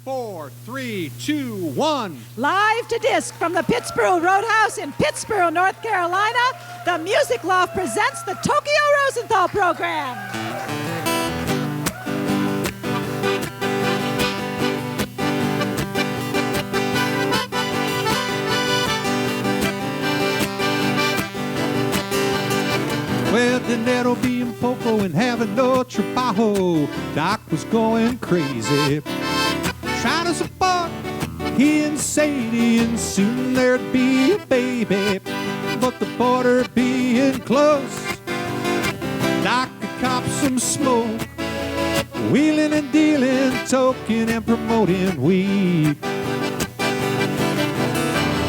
4, 3, 2, 1. Live to disc from the Pittsboro Roadhouse in Pittsboro, North Carolina, the Music Loft presents the Tokyo Rosenthal program. Well, dinero being poco and having no trabajo. Doc was going crazy, trying to support he and Sadie, and soon there'd be a baby. But the border being close, Doc could cop some smoke, wheeling and dealing, toking and promoting weed.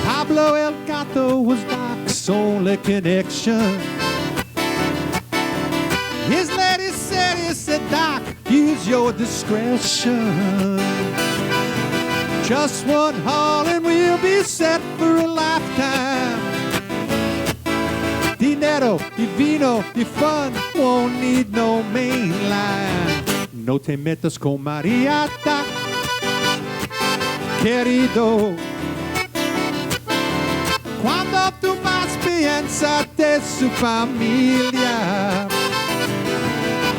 Pablo El Gato was Doc's only connection. His lady said, Doc, use your discretion. Just one haul and we'll be set for a lifetime. Dinero, y vino, y fun, won't need no main line. No te metas con María, Doc, querido. Cuando tú más piensas de su familia,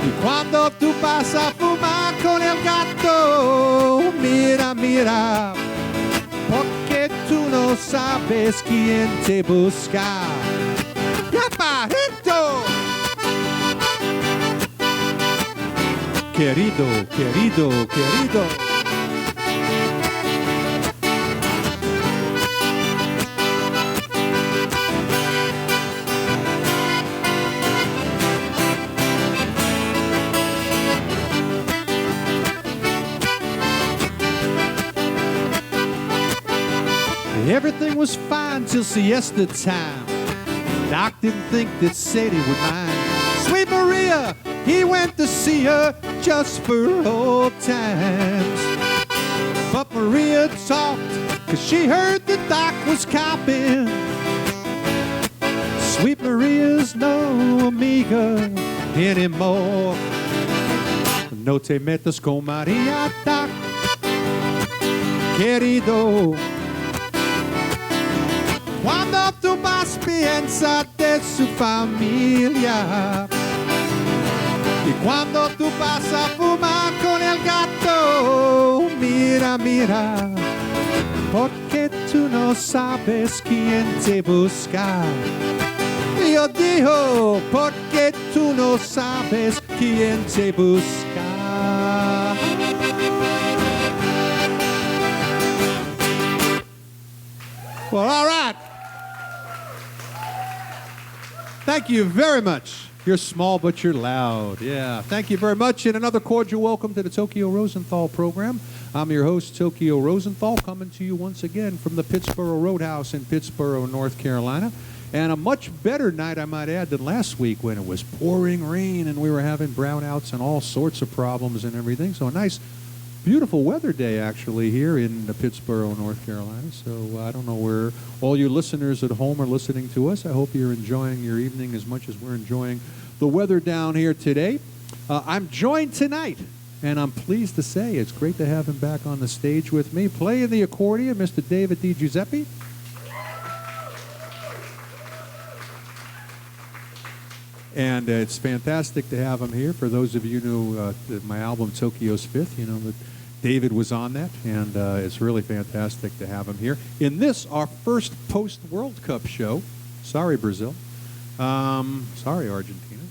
y cuando tú vas a fumar con el gato, mira, mira, porque tú no sabes quién te busca. ¡Yapajito! Querido, querido, querido. Everything was fine till siesta time. Doc didn't think that Sadie would mind. Sweet Maria, he went to see her just for old times. But Maria talked, 'cause she heard that Doc was copping. Sweet Maria's no amiga anymore. No te metas con Maria, Doc, querido. Cuando tú más piensas de su familia, y cuando tú vas a fumar con el gato, mira, mira, porque tú no sabes quién te busca. Yo digo, porque tú no sabes quién te busca. Well, all right. Thank you very much. You're small, but you're loud. Yeah, thank you very much. And another cordial welcome to the Tokyo Rosenthal program. I'm your host, Tokyo Rosenthal, coming to you once again from the Pittsboro Roadhouse in Pittsboro, North Carolina. And a much better night, I might add, than last week when it was pouring rain and we were having brownouts and all sorts of problems and everything. So a nice, beautiful weather day, actually, here in Pittsboro, North Carolina. So I don't know where all you listeners at home are listening to us. I hope you're enjoying your evening as much as we're enjoying the weather down here today. I'm joined tonight, and I'm pleased to say it's great to have him back on the stage with me, playing the accordion, Mr. David DiGiuseppe. And it's fantastic to have him here. For those of you who know my album, Tokyo's Fifth, you know that David was on that, and it's really fantastic to have him here. In this, our first post-World Cup show. Sorry, Brazil. Sorry, Argentina.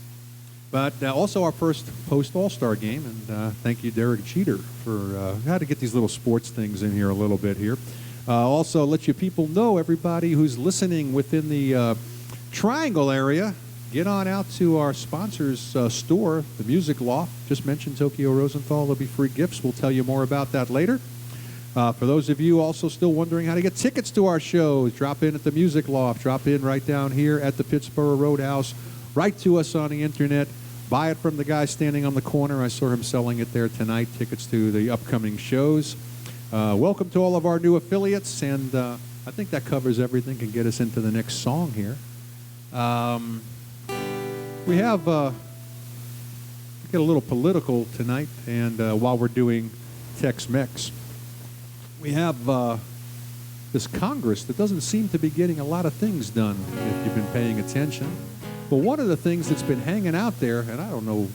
But also our first post-All-Star game, and thank you, Derek Jeter, for how to get these little sports things in here a little bit here. Also, let you people know, everybody who's listening within the Triangle area, get on out to our sponsors' store, the Music Loft. Just mentioned Tokyo Rosenthal. There'll be free gifts. We'll tell you more about that later. For those of you also still wondering how to get tickets to our shows, drop in at the Music Loft. Drop in right down here at the Pittsboro Roadhouse. Write to us on the internet. Buy it from the guy standing on the corner. I saw him selling it there tonight, tickets to the upcoming shows. Welcome to all of our new affiliates, and I think that covers everything and get us into the next song here. We have get a little political tonight, and while we're doing Tex-Mex, we have this Congress that doesn't seem to be getting a lot of things done, if you've been paying attention. But one of the things that's been hanging out there, and I don't know,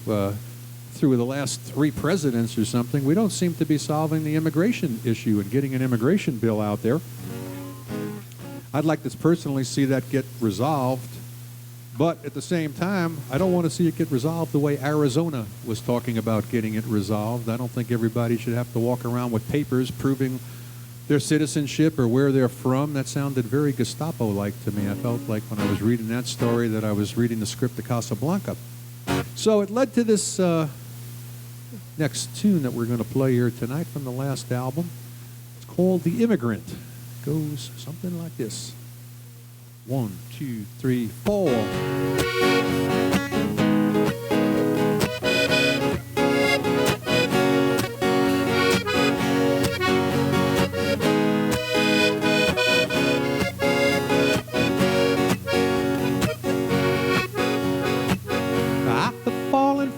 through the last 3 presidents or something, we don't seem to be solving the immigration issue and getting an immigration bill out there. I'd like to personally see that get resolved, but at the same time, I don't want to see it get resolved the way Arizona was talking about getting it resolved. I don't think everybody should have to walk around with papers proving their citizenship or where they're from. That sounded very Gestapo-like to me. I felt like when I was reading that story that I was reading the script of Casablanca. So it led to this next tune that we're going to play here tonight from the last album. It's called The Immigrant. It goes something like this. 1, 2, 3, 4.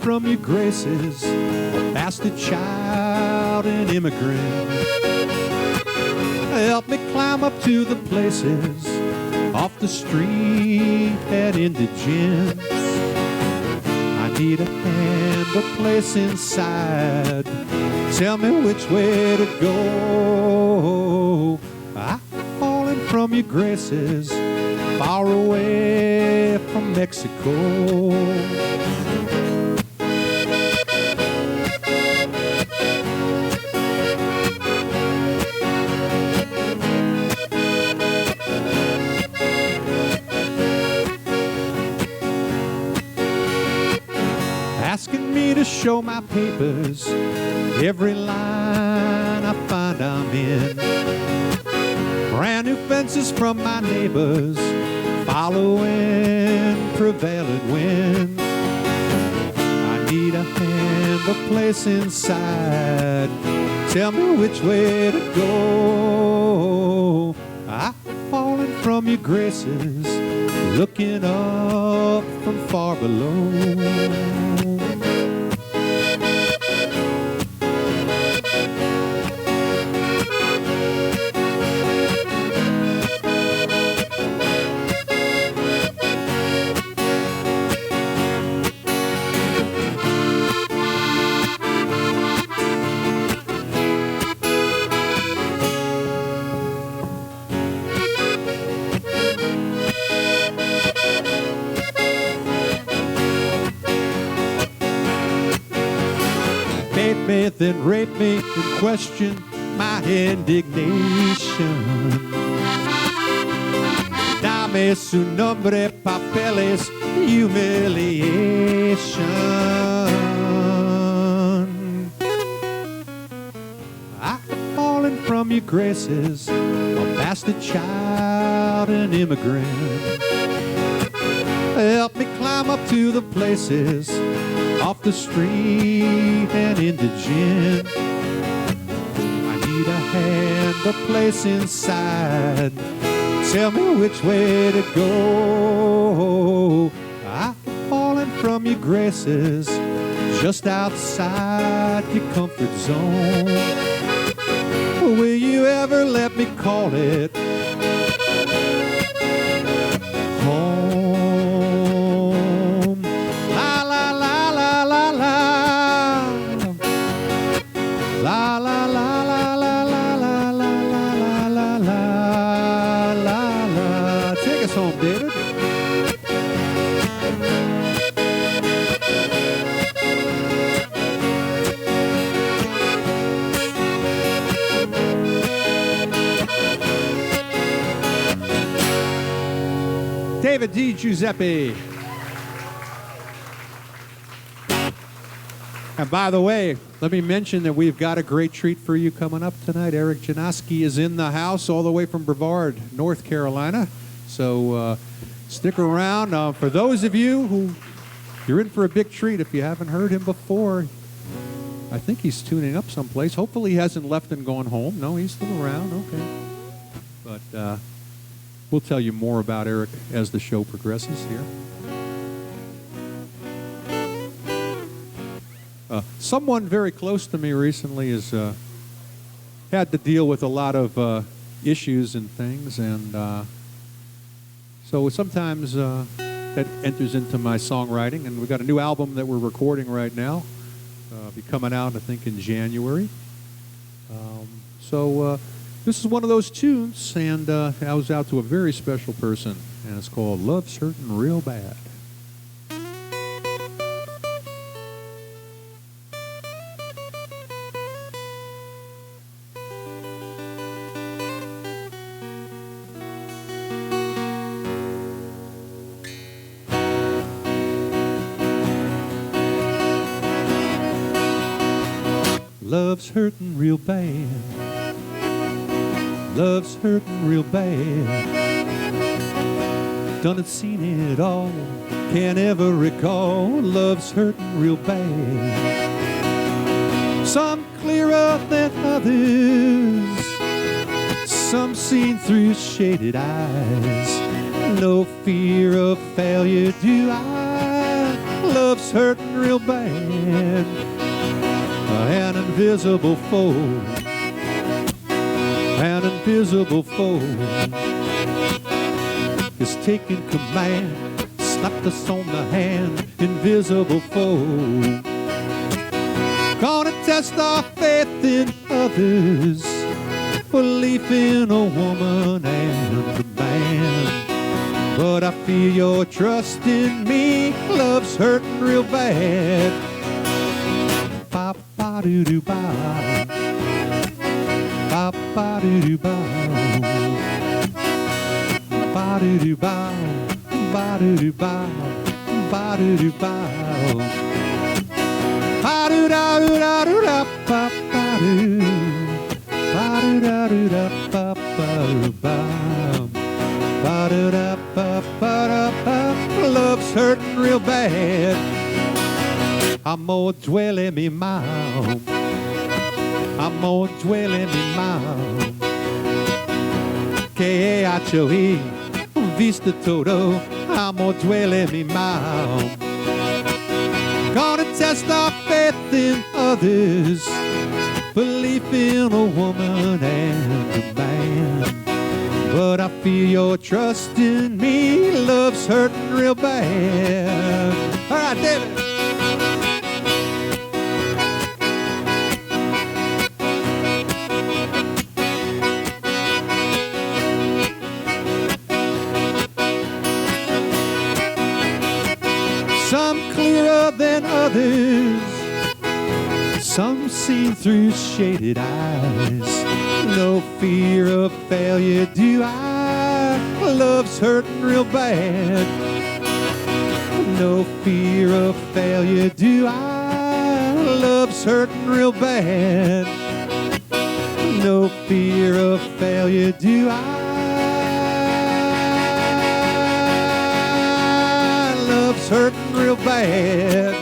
From your graces, a bastard child, an immigrant. Help me climb up to the places off the street that indigents. I need a hand, a place inside. Tell me which way to go. I'm falling from your graces, far away from Mexico. Asking me to show my papers, every line I find I'm in. Brand new fences from my neighbors, following prevailing winds. I need a hand, a place inside. Tell me which way to go. I'm falling from your graces, looking up from far below. Me, then rape me and question my indignation. Dame su nombre, papeles, humiliation. I'm falling from your graces, a bastard child, an immigrant. Help me climb up to the places off the street and indigent. I need a hand, a place inside. Tell me which way to go. I'm falling from your graces, just outside your comfort zone. Will you ever let me call it home? La la la la la la la la la la la la la. Take us home, David. David Di Giuseppe. And by the way, let me mention that we've got a great treat for you coming up tonight. Eric Janoski is in the house all the way from Brevard, North Carolina. So stick around. For those of you who, you're in for a big treat if you haven't heard him before. I think he's tuning up someplace. Hopefully he hasn't left and gone home. No, he's still around. Okay. But we'll tell you more about Eric as the show progresses here. Someone very close to me recently has had to deal with a lot of issues and things, and so sometimes that enters into my songwriting. And we've got a new album that we're recording right now, be coming out I think in January. So this is one of those tunes, and I was out to a very special person, and it's called "Love's Hurtin' Real Bad." Love's hurting real bad. Love's hurting real bad. Done it, seen it all. Can't ever recall. Love's hurting real bad. Some clearer than others. Some seen through shaded eyes. No fear of failure do I. Love's hurting real bad. An invisible foe, an invisible foe is taking command, slapped us on the hand, invisible foe. Gonna test our faith in others, belief in a woman and a man. But I feel your trust in me, love's hurting real bad. Ba-ba-doo-doo-bow, ba-ba-doo-doo-bow, ba-doo-doo-bow, ba-doo-doo-bow, ba-doo-doo-bow, ba-doo-da-doo-da-doo-da-ba-ba-doo, ba-doo-da-doo-da-ba-ba-doo-bow, ba-doo-da-ba-ba-da-ba. Love's hurting real bad. Amor duele mi mal, amor duele mi mal, que he hecho y visto todo, amor duele mi mal. Gonna test our faith in others, belief in a woman and a man. But I feel your trust in me, love's hurting real bad. All right, David. Some clearer than others, some seen through shaded eyes. No fear of failure do I. Love's hurting real bad. No fear of failure do I. Love's hurting real bad. No fear of failure do I. Love's hurting real bad.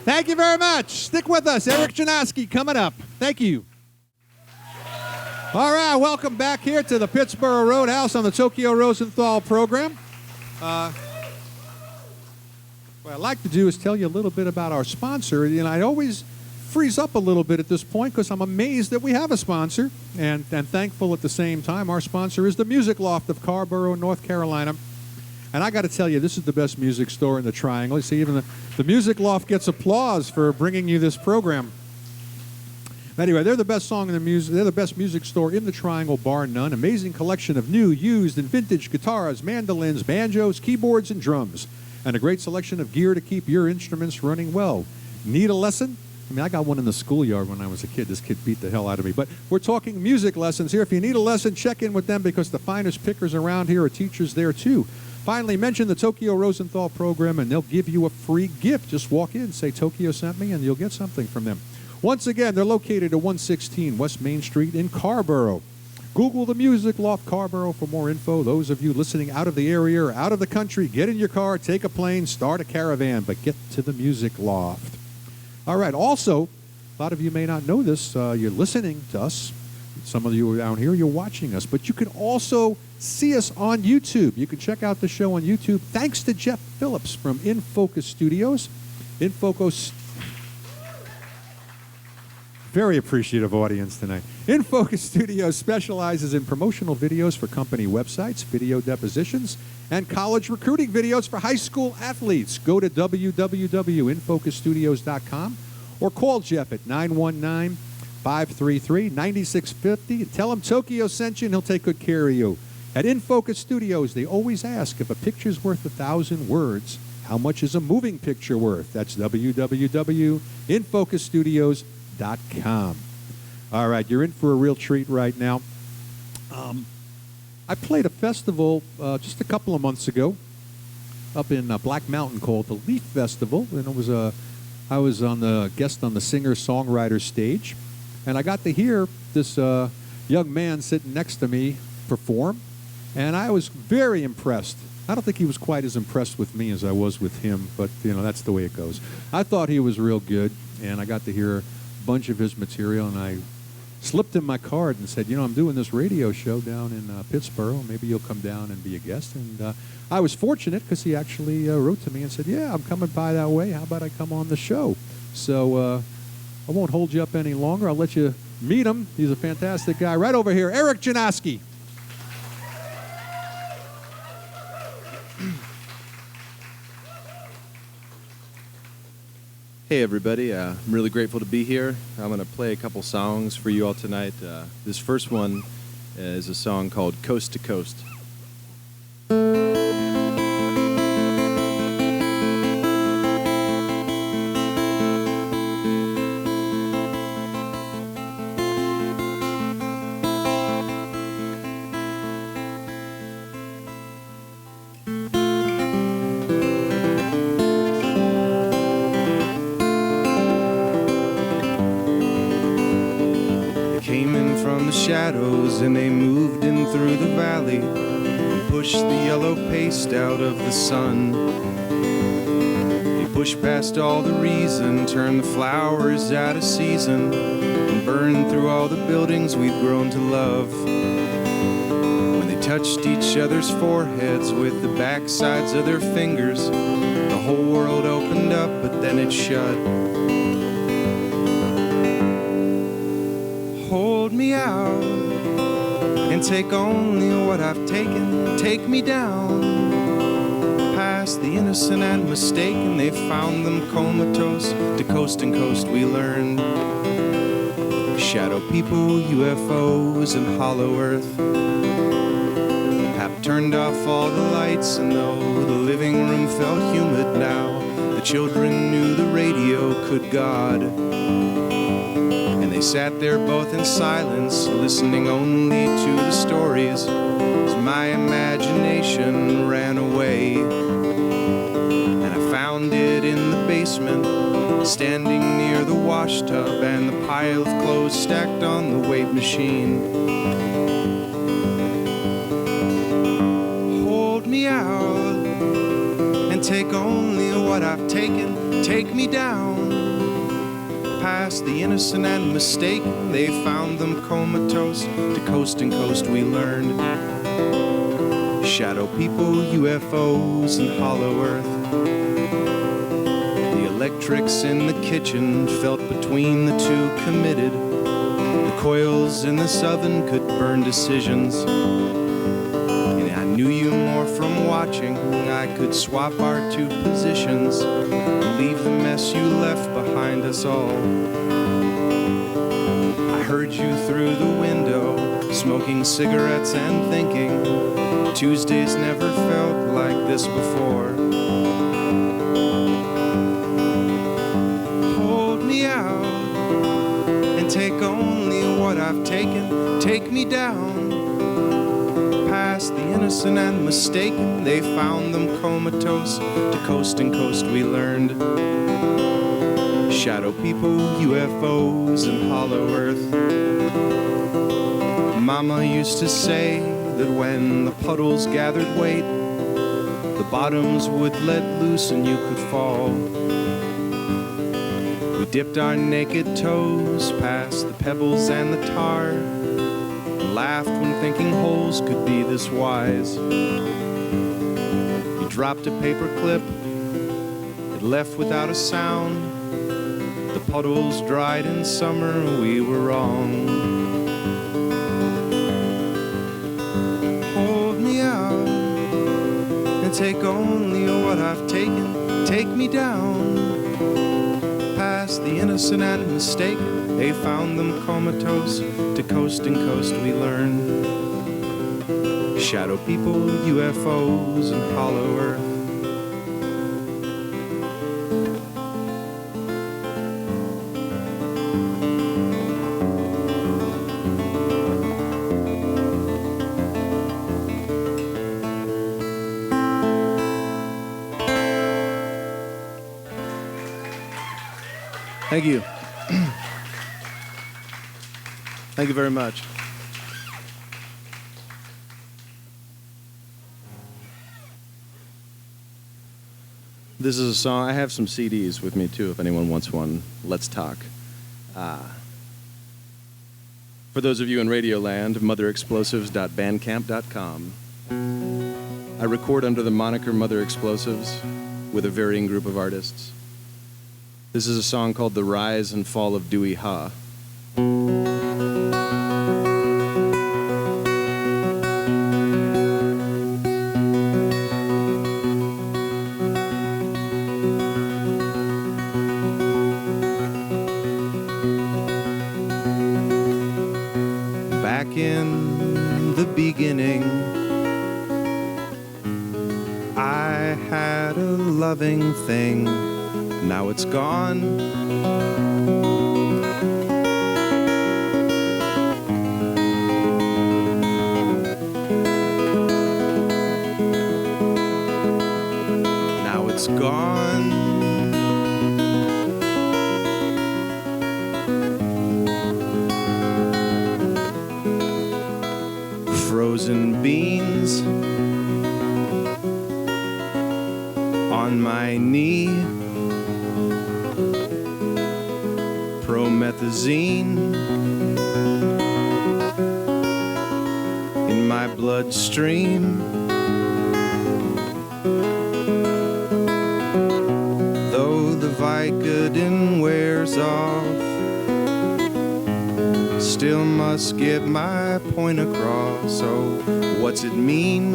Thank you very much. Stick with us. Eric Janoski coming up. Thank you. All right, welcome back here to the Pittsburgh Roadhouse on the Tokyo Rosenthal program. What I'd like to do is tell you a little bit about our sponsor. You know, I always freeze up a little bit at this point because I'm amazed that we have a sponsor and thankful at the same time. Our sponsor is the Music Loft of Carborough, North Carolina. And I got to tell you, this is the best music store in the Triangle. You see, even the Music Loft gets applause for bringing you this program. Anyway, they're the best song in the music. They're the best music store in the Triangle, bar none. Amazing collection of new, used, and vintage guitars, mandolins, banjos, keyboards, and drums, and a great selection of gear to keep your instruments running well. Need a lesson? I mean, I got one in the schoolyard when I was a kid. This kid beat the hell out of me. But we're talking music lessons here. If you need a lesson, check in with them because the finest pickers around here are teachers there too. Finally, mention the Tokyo Rosenthal program, and they'll give you a free gift. Just walk in, say Tokyo sent me, and you'll get something from them. Once again, they're located at 116 West Main Street in Carborough. Google the Music Loft Carborough for more info. Those of you listening out of the area or out of the country, get in your car, take a plane, start a caravan, but get to the Music Loft. All right, also, A lot of you may not know this. You're listening to us. Some of you are down here, you're watching us. But you can also see us on YouTube. You can check out the show on YouTube. Thanks to Jeff Phillips from In Focus Studios. In Focus... Very appreciative audience tonight. In Focus Studios specializes in promotional videos for company websites, video depositions, and college recruiting videos for high school athletes. Go to www.infocusstudios.com or call Jeff at 919-533-9650 and tell him Tokyo sent you and he'll take good care of you. At In Focus Studios, they always ask if a picture's worth 1,000 words, how much is a moving picture worth? That's www.infocusstudios.com. All right, you're in for a real treat right now. I played a festival just a couple of months ago up in Black Mountain called the Leaf Festival, and I was on the guest on the singer-songwriter stage, and I got to hear this young man sitting next to me perform, and I was very impressed. I don't think he was quite as impressed with me as I was with him, but that's the way it goes. I thought he was real good, and I got to hear bunch of his material, and I slipped him my card and said, I'm doing this radio show down in Pittsburgh. Maybe you'll come down and be a guest. And I was fortunate because he actually wrote to me and said, yeah, I'm coming by that way. How about I come on the show? So I won't hold you up any longer. I'll let you meet him. He's a fantastic guy. Right over here, Eric Janoski. Hey everybody, I'm really grateful to be here. I'm going to play a couple songs for you all tonight. This first one is a song called Coast to Coast. Shadows and they moved in through the valley and pushed the yellow paste out of the sun. They pushed past all the reason, turned the flowers out of season, and burned through all the buildings we'd grown to love. When they touched each other's foreheads with the backsides of their fingers, the whole world opened up, but then it shut. Hold me out and take only what I've taken. Take me down past the innocent and mistaken. They found them comatose. To coast and coast we learned. Shadow people, UFOs, and hollow earth. Pap turned off all the lights, and though the living room felt humid now, the children knew the radio could God. They sat there both in silence, listening only to the stories, as my imagination ran away. And I found it in the basement, standing near the wash tub and the pile of clothes stacked on the weight machine. Hold me out and take only what I've taken. Take me down past the innocent and mistaken. They found them comatose. To coast and coast we learned. Shadow people, UFOs, and hollow earth. The electrics in the kitchen felt between the two committed. The coils in this oven could burn decisions. And I knew you more from watching. I could swap our two positions and leave the mess you left behind us all. I heard you through the window, smoking cigarettes and thinking, Tuesdays never felt like this before. Hold me out and take only what I've taken. Take me down past the innocent and mistaken. They found them comatose. To coast and coast we learned. Shadow people, UFOs, and hollow earth. Mama used to say that when the puddles gathered weight, the bottoms would let loose and you could fall. We'd dipped our naked toes past the pebbles and the tar, and laughed when thinking holes could be this wise. You dropped a paper clip, it left without a sound. The puddles dried in summer, we were wrong. Hold me out and take only what I've taken. Take me down past the innocent and mistaken. They found them comatose. To coast and coast we learn. Shadow people, UFOs, and hollow earth. Thank you. Thank you very much. This is a song. I have some CDs with me too if anyone wants one. Let's talk. For those of you in Radioland, motherexplosives.bandcamp.com. I record under the moniker Mother Explosives with a varying group of artists. This is a song called The Rise and Fall of Dewey Ha. Back in the beginning, I had a loving thing. Now it's gone. Now it's gone. Frozen beans on my knee. Promethazine in my bloodstream. Though the Vicodin wears off, still must get my point across. So what's it mean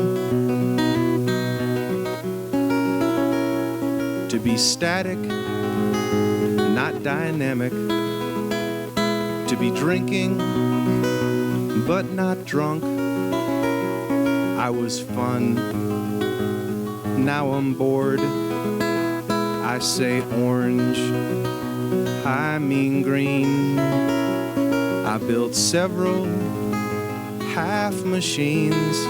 to be static, not dynamic? To be drinking, but not drunk. I was fun, now I'm bored. I say orange, I mean green. I built several half machines.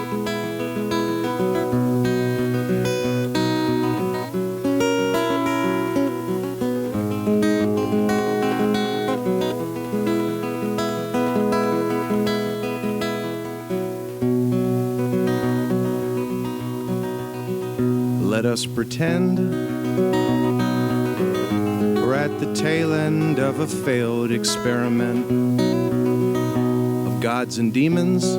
Let us pretend we're at the tail end of a failed experiment of gods and demons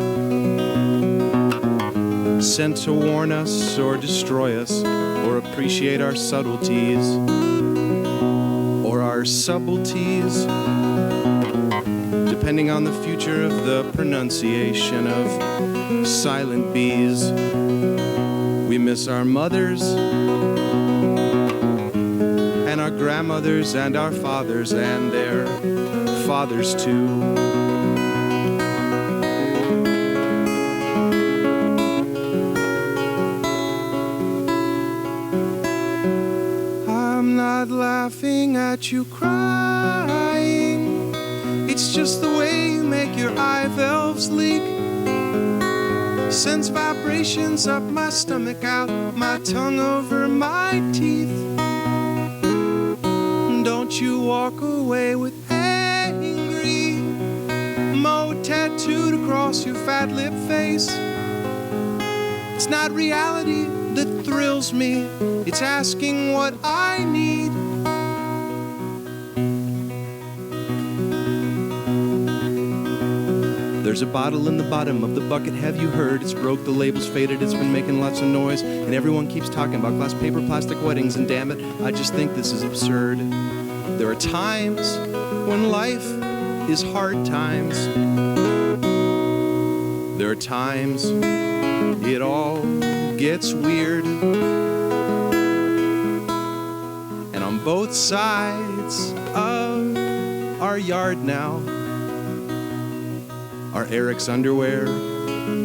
sent to warn us or destroy us or appreciate our subtleties or our subtleties, depending on the future of the pronunciation of silent B's. We miss our mothers and our grandmothers and our fathers and their fathers too. I'm not laughing at you crying. It's just the way you make your eye valves leak. Sends vibrations up my stomach, out my tongue over my teeth. Don't you walk away with angry mo tattooed across your fat lip face. It's not reality that thrills me, it's asking what I need. There's a bottle in the bottom of the bucket, have you heard? It's broke, the label's faded, it's been making lots of noise, and everyone keeps talking about glass, paper, plastic weddings, and damn it, I just think this is absurd. There are times when life is hard times. There are times it all gets weird. And on both sides of our yard now are Eric's underwear,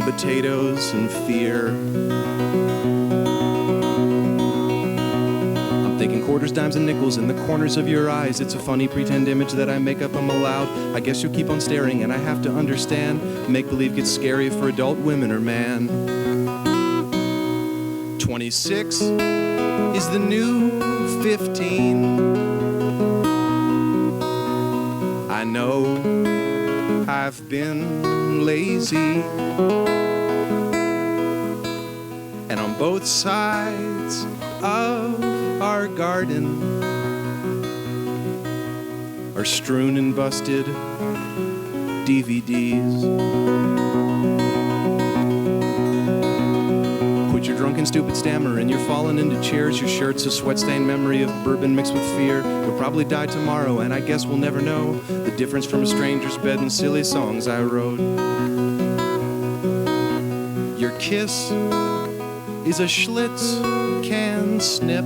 potatoes, and fear. I'm thinking quarters, dimes, and nickels in the corners of your eyes. It's a funny pretend image that I make up, I'm allowed. I guess you'll keep on staring, and I have to understand. Make-believe gets scary for adult women or man. 26 is the new 15. I know I've been lazy, and on both sides of our garden are strewn and busted DVDs. Quit your drunken, stupid stammer, and you're falling into chairs. Your shirt's a sweat-stained memory of bourbon mixed with fear. You'll probably die tomorrow, and I guess we'll never know the difference from a stranger's bed and silly songs I wrote. Your kiss is a Schlitz can snip.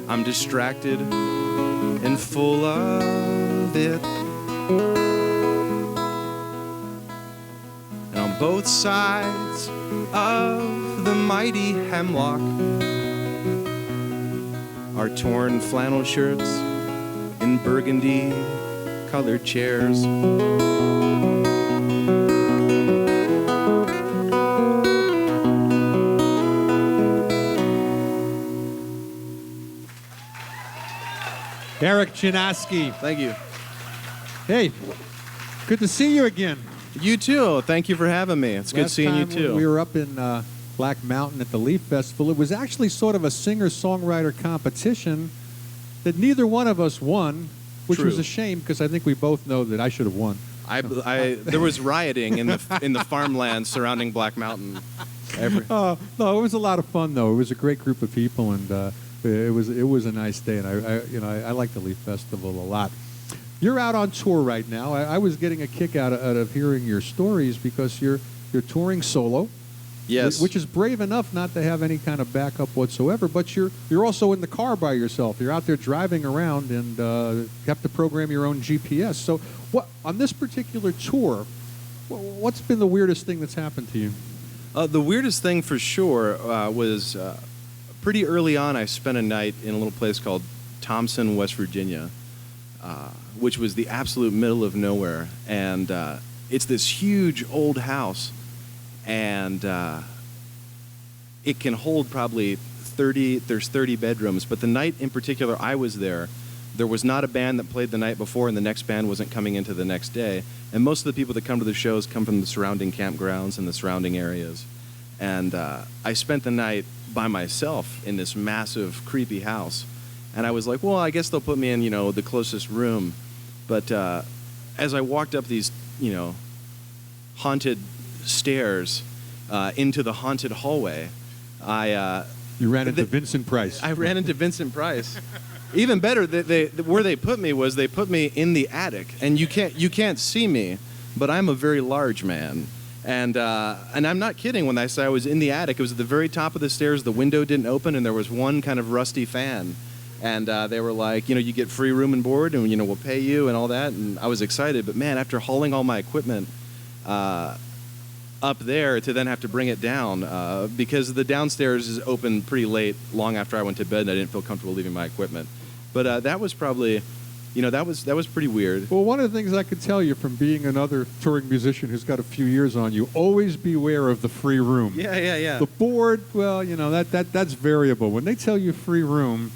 I'm distracted and full of it. And on both sides of the mighty hemlock are torn flannel shirts in burgundy colored chairs. Eric Janoski. Thank you. Hey, good to see you again. You too. Thank you for having me. It's good seeing you Last too. time we were up in Black Mountain at the Leaf Festival. It was actually sort of a singer-songwriter competition that neither one of us won, which was True. a shame because I think we both know that I should have won. There was rioting in the farmland surrounding Black Mountain. No, it was a lot of fun though. It was a great group of people, and it was a nice day. And I like the Leaf Festival a lot. You're out on tour right now. I was getting a kick out of hearing your stories because you're touring solo. Yes. Which is brave enough not to have any kind of backup whatsoever. But you're also in the car by yourself. You're out there driving around and you have to program your own GPS. So what on this particular tour? What's been the weirdest thing that's happened to you? The weirdest thing for sure was pretty early on. I spent a night in a little place called Thompson, West Virginia, which was the absolute middle of nowhere. And it's this huge old house, and it can hold probably 30. There's 30 bedrooms. But the night in particular I was there was not a band that played the night before, and the next band wasn't coming into the next day. And most of the people that come to the shows come from the surrounding campgrounds and the surrounding areas. And I spent the night by myself in this massive, creepy house. And I was like, well, I guess they'll put me in, the closest room. But as I walked up these, haunted stairs into the haunted hallway, You ran into Vincent Price. I ran into Vincent Price. Even better, where they put me was they put me in the attic, and you can't see me, but I'm a very large man, and I'm not kidding when I say I was in the attic. It was at the very top of the stairs. The window didn't open, and there was one kind of rusty fan, and they were like, you get free room and board, and we'll pay you and all that. And I was excited, but man, after hauling all my equipment up there to then have to bring it down because the downstairs is open pretty late, long after I went to bed, and I didn't feel comfortable leaving my equipment. But that was probably, that was pretty weird. Well, one of the things I could tell you from being another touring musician who's got a few years on you, always beware of the free room. Yeah. The board, well, that's variable. When they tell you free room,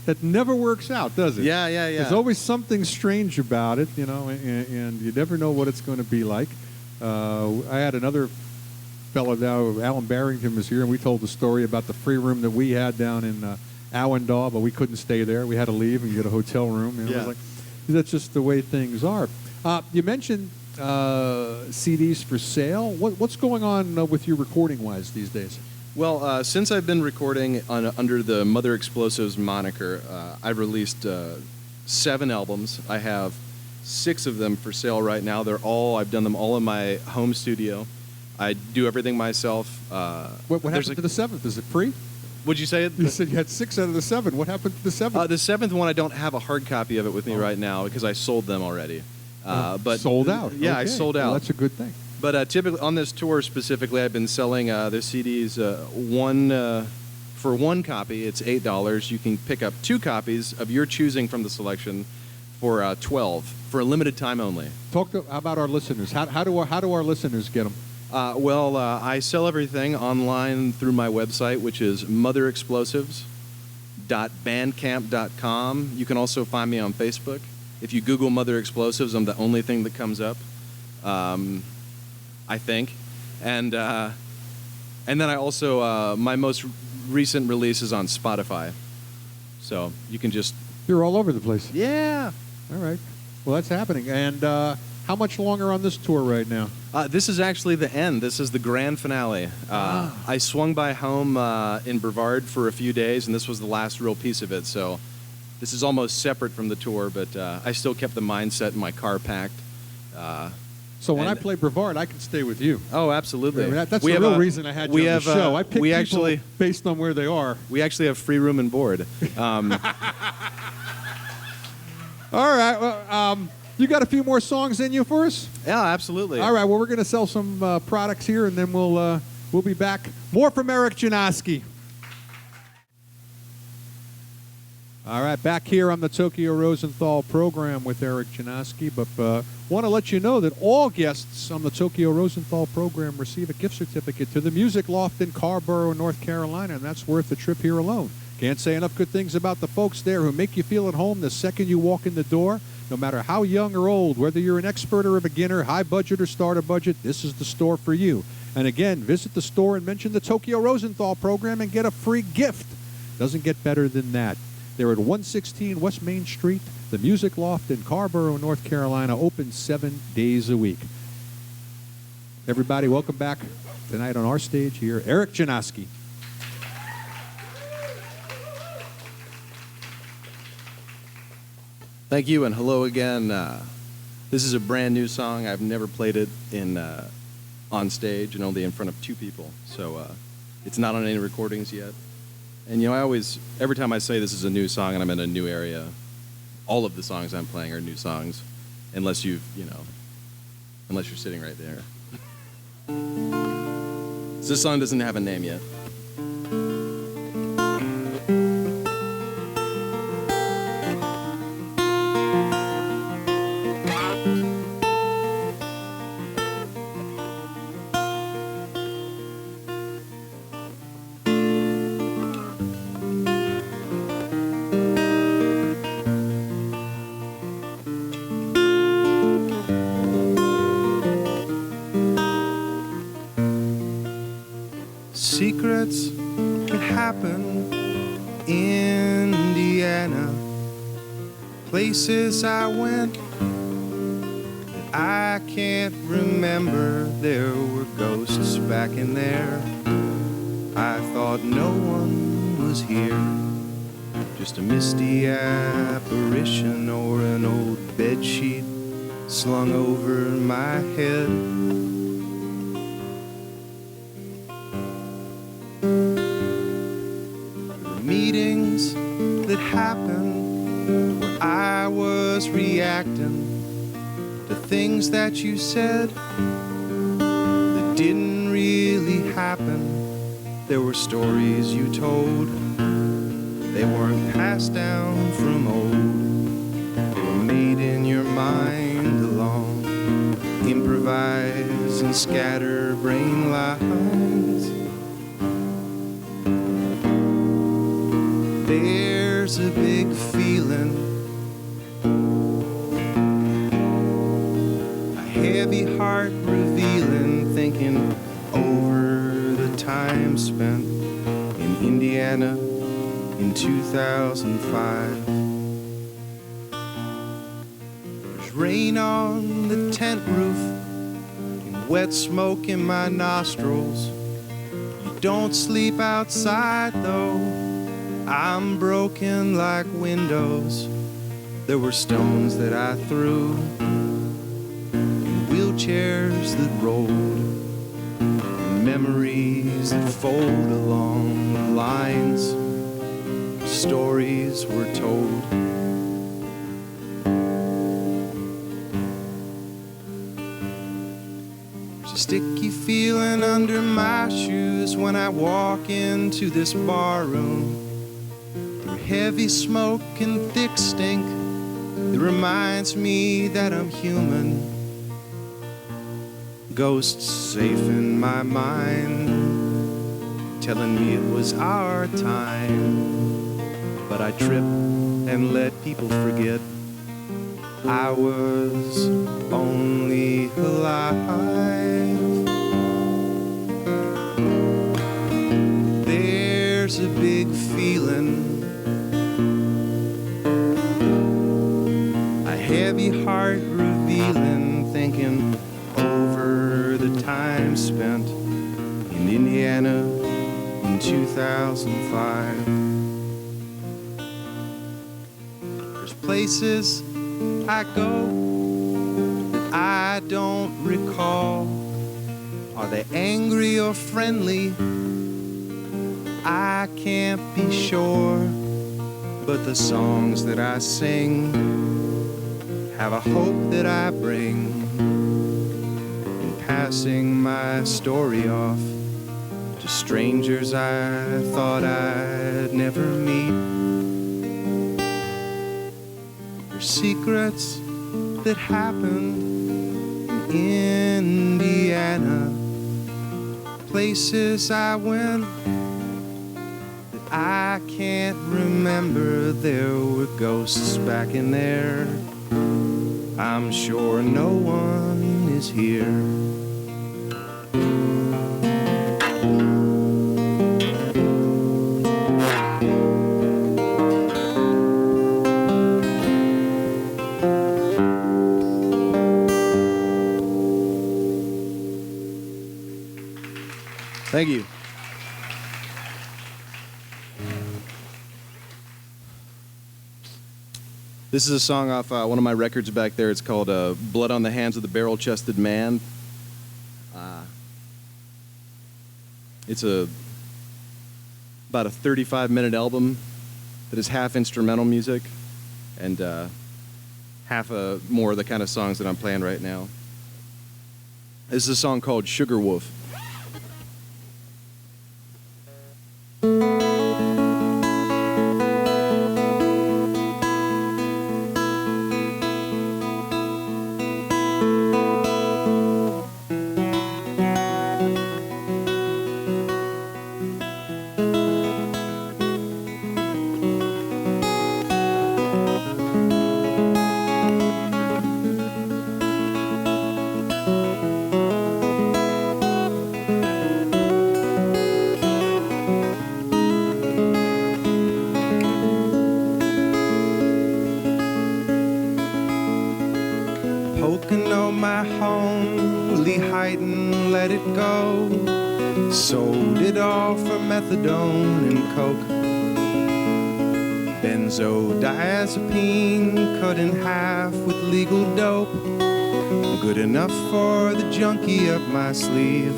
that never works out, does it? Yeah. There's always something strange about it, and you never know what it's going to be like. I had another fellow now, Alan Barrington was here, and we told the story about the free room that we had down in Awandal, but we couldn't stay there. We had to leave and get a hotel room. And Yeah. it was like, That's just the way things are. You mentioned CDs for sale. What's going on with you recording-wise these days? Well, since I've been recording under the Mother Explosives moniker, I've released 7 albums. I have 6 of them for sale right now. I've done them all in my home studio. I do everything myself. What happened to the 7th? Is it free? Would you say it? You said you had 6 out of the 7. What happened to the 7th? The 7th one, I don't have a hard copy of it with me right now because I sold them already. But sold out. Yeah, okay. I sold out. Well, that's a good thing. But typically on this tour specifically, I've been selling the CDs for 1 copy. It's $8. You can pick up 2 copies of your choosing from the selection for $12 for a limited time only. How about our listeners? How do our listeners get them? I sell everything online through my website, which is motherexplosives.bandcamp.com. You can also find me on Facebook. If you Google Mother Explosives, I'm the only thing that comes up, I think. And then I also, my most recent release is on Spotify. So you can just... You're all over the place. Yeah. All right. Well, that's happening. And how much longer on this tour right now? This is actually the end. This is the grand finale. I swung by home in Brevard for a few days, and this was the last real piece of it. So this is almost separate from the tour, but I still kept the mindset in my car packed. So when I play Brevard, I can stay with you. Oh, absolutely. I mean, that's the real reason I had you on the show. I pick people based on where they are. We actually have free room and board. All right. Well, you got a few more songs in you for us? Yeah, absolutely. All right. Well, we're going to sell some products here, and then we'll be back. More from Eric Janoski. All right, back here on the Tokyo Rosenthal program with Eric Janoski, but want to let you know that all guests on the Tokyo Rosenthal program receive a gift certificate to the Music Loft in Carborough, North Carolina, and that's worth the trip here alone. Can't say enough good things about the folks there who make you feel at home the second you walk in the door. No matter how young or old, whether you're an expert or a beginner, high budget or starter budget, this is the store for you. And again, visit the store and mention the Tokyo Rosenthal program and get a free gift. Doesn't get better than that. They're at 116 West Main Street. The Music Loft in Carborough, North Carolina, open 7 days a week. Everybody, welcome back tonight on our stage here, Eric Janoski. Thank you, and hello again. This is a brand new song. I've never played it on stage and only in front of 2 people. So it's not on any recordings yet. And, you know, every time I say this is a new song and I'm in a new area, all of the songs I'm playing are new songs, unless you're sitting right there. So this song doesn't have a name yet. Secrets that happen in Indiana, places I went that I can't remember. There were ghosts back in there. I thought no one was here, just a misty apparition or an old bedsheet slung over my head. Meetings that happened where I was reacting to things that you said that didn't really happen. There were stories you told, they weren't passed down from old. They were made in your mind along, improvise and scatter brain lines. There's a big feeling, a heavy heart revealing, thinking over the time spent in Indiana in 2005. There's rain on the tent roof and wet smoke in my nostrils. You don't sleep outside though, I'm broken like windows. There were stones that I threw and wheelchairs that rolled, and memories that fold along the lines. Stories were told. There's a sticky feeling under my shoes when I walk into this bar room. Through heavy smoke and thick stink, it reminds me that I'm human. Ghosts safe in my mind, telling me it was our time. But I trip and let people forget I was only alive. There's a big feeling, a heavy heart revealing, thinking over the time spent in Indiana in 2005. Places I go that I don't recall. Are they angry or friendly? I can't be sure. But the songs that I sing have a hope that I bring, in passing my story off to strangers I thought I'd never meet. Secrets that happened in Indiana, places I went that I can't remember. There were ghosts back in there. I'm sure no one is here. Thank you. This is a song off one of my records back there. It's called Blood on the Hands of the Barrel-Chested Man. It's about a 35-minute album that is half instrumental music and half more of the kind of songs that I'm playing right now. This is a song called Sugar Wolf. My home, Lehigh and let it go. Sold it all for methadone and coke. Benzodiazepine cut in half with legal dope. Good enough for the junkie up my sleeve.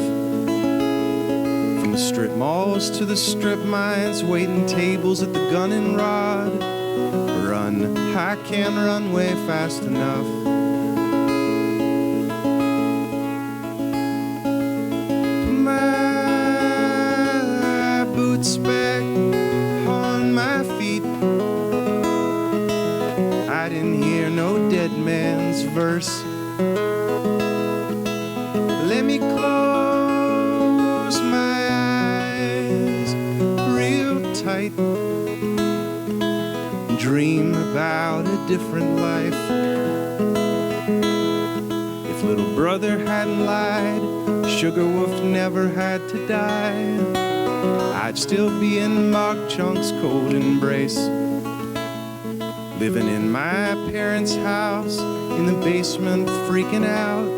From the strip malls to the strip mines, waiting tables at the gun and rod. Run, I can't run way fast enough. Back on my feet, I didn't hear no dead man's verse. Let me close my eyes real tight, dream about a different life. If little brother hadn't lied, Sugar Wolf never had to die. I'd still be in Mark Chunk's cold embrace. living in my parents' house, in the basement freaking out,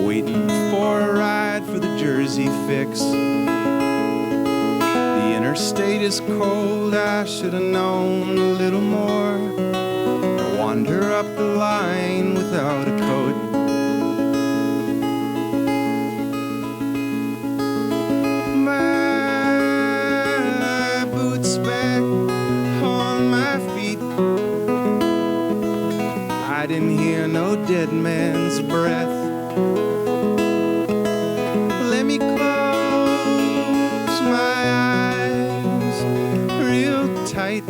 waiting for a ride for the Jersey fix. The interstate is cold, I should have known a little more. I wander up the line without a coat. My boots back on my feet, I didn't hear no dead man's breath. Let me close my eyes real tight,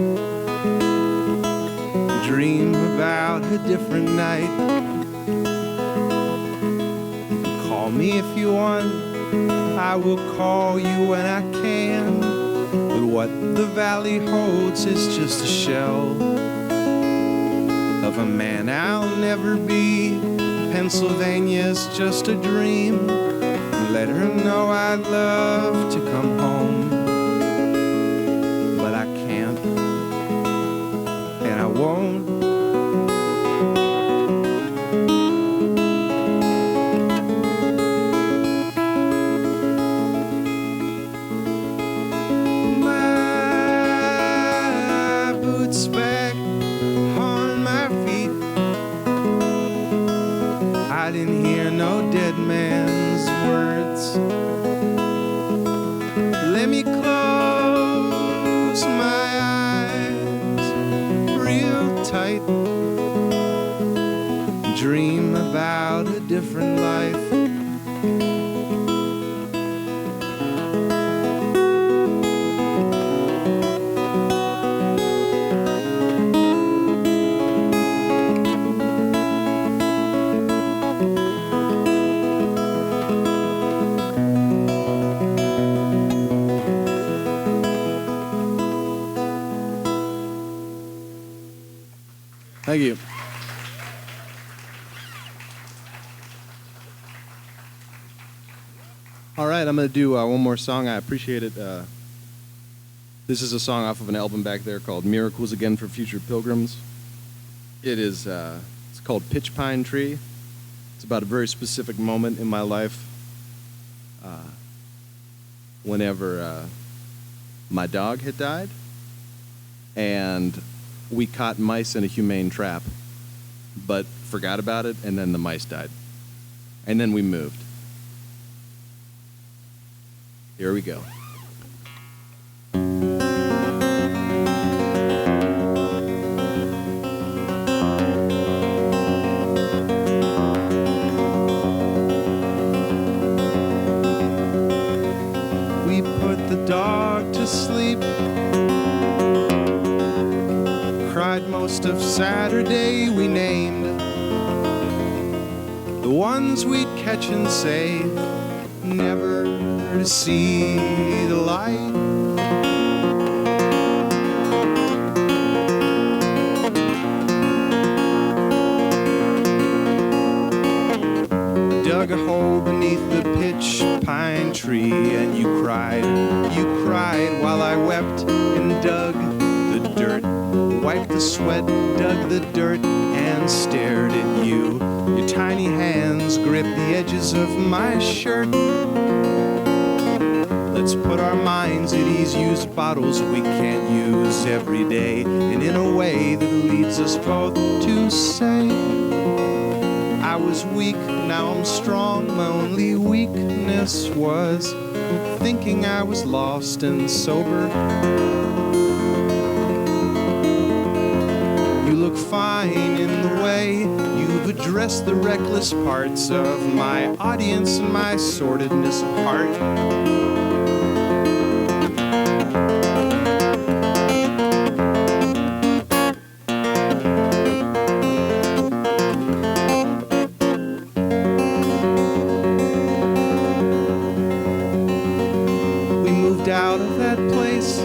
dream about a different night. You can call me if you want, I will call you when I can. But what the valley holds is just a shell of a man I'll never be. Pennsylvania's just a dream. Let her know I'd love to come home, but I can't, and I won't. My boots back on my feet, I didn't hear no dead man's words. Let me close my eyes real tight, dream about a different life. Thank you. All right, I'm going to do one more song. I appreciate it. This is a song off of an album back there called Miracles Again for Future Pilgrims. It's called Pitch Pine Tree. It's about a very specific moment in my life whenever my dog had died, and we caught mice in a humane trap, but forgot about it, and then the mice died. And then we moved. Here we go. We put the dog to sleep, cried most of Saturday. We named the ones we'd catch and save, never to see the light. Dug a hole beneath the pitch pine tree, and you cried while I wept and dug the dirt, wiped the sweat, dug the dirt, and stared at you. Your tiny hands gripped the edges of my shirt. Let's put our minds at ease, use bottles we can't use every day, and in a way that leads us both to say, I was weak, now I'm strong. My only weakness was thinking I was lost and sober. You look fine in the way you've addressed the reckless parts of my audience and my sordidness of heart. Out of that place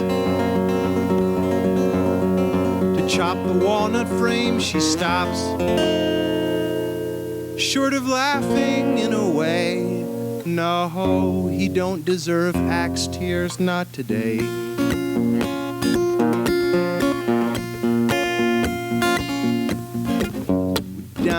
to chop the walnut frame, she stops, short of laughing in a way. No, he don't deserve axe tears, not today.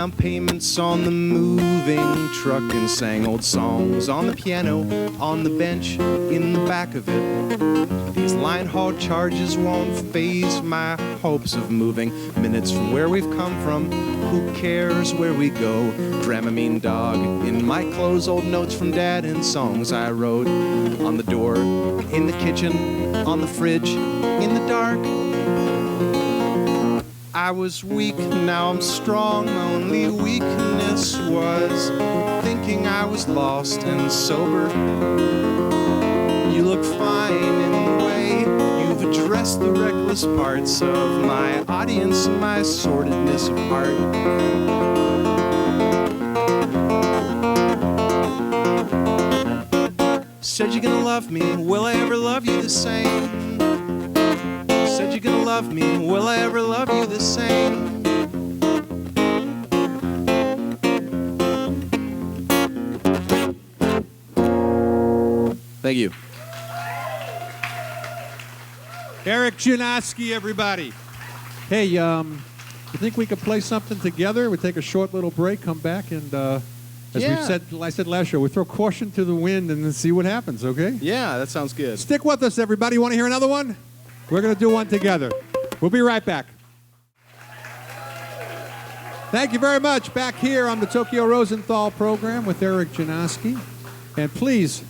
down payments on the moving truck and sang old songs on the piano, on the bench, in the back of it. These line haul charges won't faze my hopes of moving minutes from where we've come from. Who cares where we go? Dramamine dog in my clothes, old notes from Dad and songs I wrote on the door, in the kitchen, on the fridge, in the dark. I was weak, now I'm strong. My only weakness was thinking I was lost and sober. You look fine in the way you've addressed the reckless parts of my audience and my sordidness of heart. Said you're gonna love me, will I ever love you the same? Said you're gonna love me, will I ever love you the same? Thank you. Eric Janoski, everybody. Hey, you think we could play something together? We take a short little break, come back, and as I said last show, we throw caution to the wind and then see what happens, okay? Yeah, that sounds good. Stick with us, everybody. Want to hear another one? We're going to do one together. We'll be right back. Thank you very much. Back here on the Tokyo Rosenthal program with Eric Janoski. And please,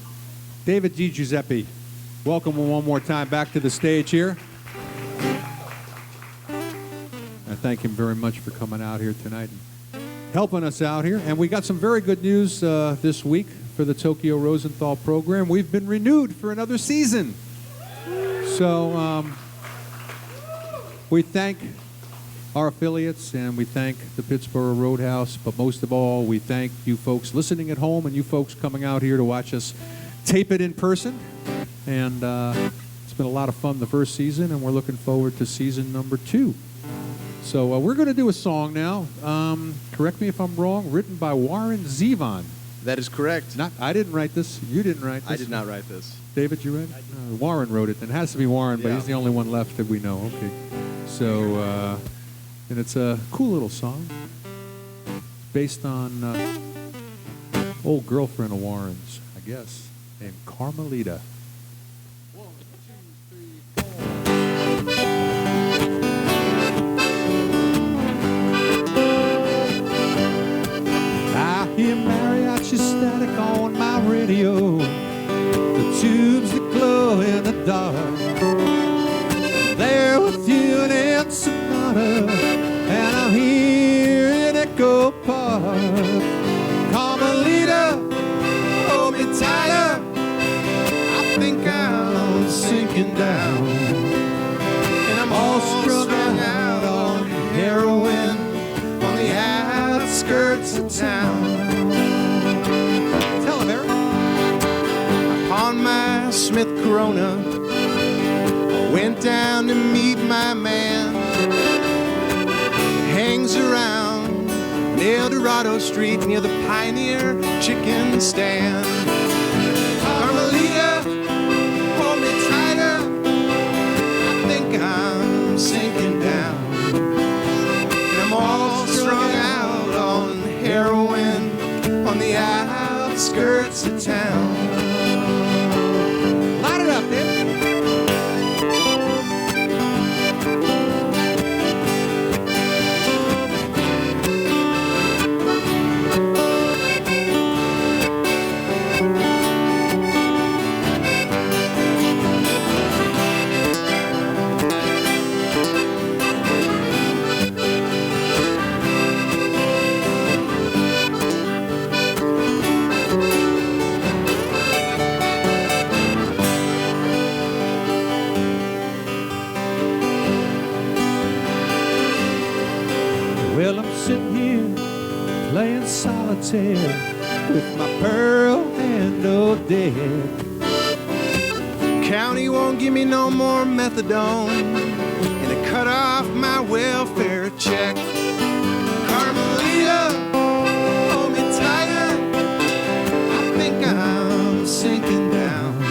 David DiGiuseppe, welcome one more time back to the stage here. I thank him very much for coming out here tonight and helping us out here. And we got some very good news this week for the Tokyo Rosenthal program. We've been renewed for another season. So we thank our affiliates and we thank the Pittsburgh Roadhouse, but most of all, we thank you folks listening at home and you folks coming out here to watch us tape it in person. And it's been a lot of fun the first season, and we're looking forward to season number 2. So we're going to do a song now. Correct me if I'm wrong. Written by Warren Zevon. That is correct. I didn't write this. You didn't write this. I did not write this. David, you read it? Warren wrote it. And it has to be Warren, but he's the only one left that we know. Okay. So, and it's a cool little song. It's based on old girlfriend of Warren's, I guess, named Carmelita. 1, 2, 3, 4. I hear mariachi static on my radio. The tubes that glow in the dark. There with you in Ensenada, and I'm here in Echo Park. Carmelita, hold me tighter. I think I'm sinking down, and I'm all strung out on heroin on the outskirts of town. Tell him, Eric. Upon my Smith Corona, I went down to meet my man. Hangs around near Dorado Street near the Pioneer Chicken Stand. Carmelita, hold me tighter. I think I'm sinking down, and I'm all strung out on heroin on the outskirts of town. Light it up, David. Well, I'm sitting here playing solitaire with my pearl hand of dead. County won't give me no more methadone, and it cut off my welfare check. Carmelita, hold me tighter. I think I'm sinking down,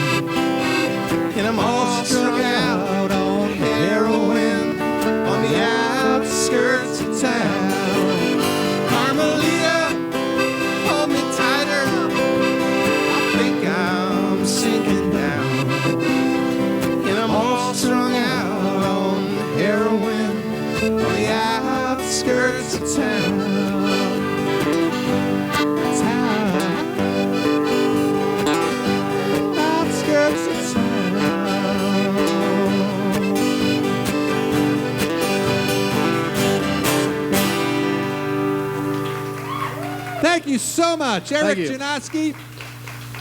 and I'm all strung out on heroin on the outskirts of town. Carmelita, on the outskirts of town. Outskirts of town. Thank you so much, Eric you. Janoski.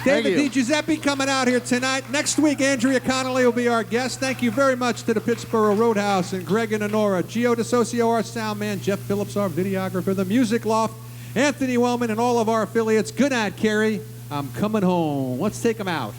Thank David you. DiGiuseppe coming out here tonight. Next week, Andrea Connolly will be our guest. Thank you very much to the Pittsburgh Roadhouse and Greg and Honora, Gio DeSocio, our sound man, Jeff Phillips, our videographer, the Music Loft, Anthony Wellman, and all of our affiliates. Good night, Carrie. I'm coming home. Let's take them out.